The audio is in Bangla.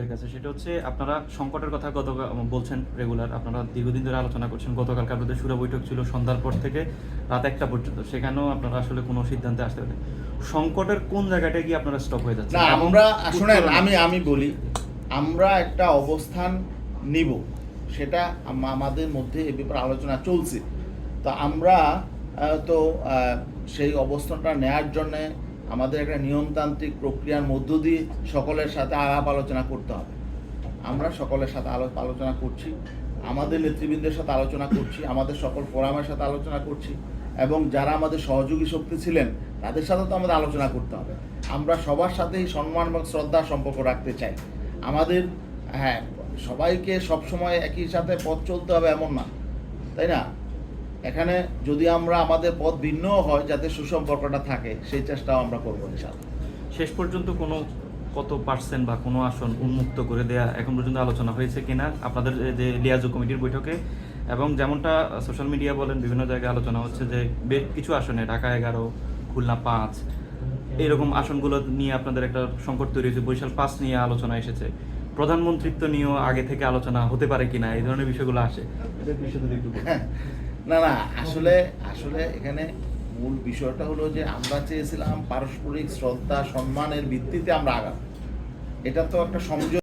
এর কাছে, সেটা হচ্ছে আপনারা সংকটের কথা বলছেন রেগুলার, আপনারা দীর্ঘদিন ধরে আলোচনা করছেন। গতকালকে আপনাদের সুরা বৈঠক ছিল সন্ধ্যার পর থেকে রাত 1টা পর্যন্ত, সেখানেও আপনারা আসলে কোনো সিদ্ধান্তে আসতে পারেন। সংকটের কোন জায়গাটায় গিয়ে আপনারা স্টপ হয়ে যাচ্ছেন? না, আমরা শুনেন, আমি বলি, আমরা একটা অবস্থান নিব, সেটা আমাদের মধ্যে এ ব্যাপারে আলোচনা চলছে। তো আমরা তো সেই অবস্থানটা নেয়ার জন্যে আমাদের একটা নিয়মতান্ত্রিক প্রক্রিয়ার মধ্য দিয়ে সকলের সাথে আলাপ আলোচনা করতে হবে। আমরা সকলের সাথে আলোচনা করছি, আমাদের নেতৃবৃন্দের সাথে আলোচনা করছি, আমাদের সকল ফোরামের সাথে আলোচনা করছি, এবং যারা আমাদের সহযোগী শক্তি ছিলেন তাদের সাথে তো আমাদের আলোচনা করতে হবে। আমরা সবার সাথেই সম্মান এবং শ্রদ্ধার সম্পর্ক রাখতে চাই। আমাদের সবাইকে সবসময় একই সাথে পথ চলতে হবে এমন না, তাই না? এখানে যদি আমরা আমাদের পথ ভিন্নও হয়, যাতে সুসম্পর্কটা থাকে, সেই চেষ্টাও আমরা করবো ইনশাআল্লাহ। শেষ পর্যন্ত কত পার্সেন্ট বা কোনো আসন উন্মুক্ত করে দেয়া এখন পর্যন্ত আলোচনা হয়েছে কিনা আপনাদের যে লিয়াজু কমিটির বৈঠকে? এবং যেমনটা সোশ্যাল মিডিয়া বলেন, বিভিন্ন জায়গায় আলোচনা হচ্ছে যে বেশ কিছু আসনে, ঢাকা 11, খুলনা 5, এরকম আসনগুলো নিয়ে আপনাদের একটা সংকট তৈরি হয়েছে। বরিশাল 5 নিয়ে আলোচনা এসেছে। প্রধানমন্ত্রিত্ব নিয়েও আগে থেকে আলোচনা হতে পারে কিনা, এই ধরনের বিষয়গুলো আসে। এটার বিষয়ে যদি একটু বলেন। না, আসলে এখানে মূল বিষয়টা হলো যে আমরা চেয়েছিলাম পারস্পরিক শ্রদ্ধা সম্মানের ভিত্তিতে আমরা আগাম, এটা তো একটা সমঝোতা।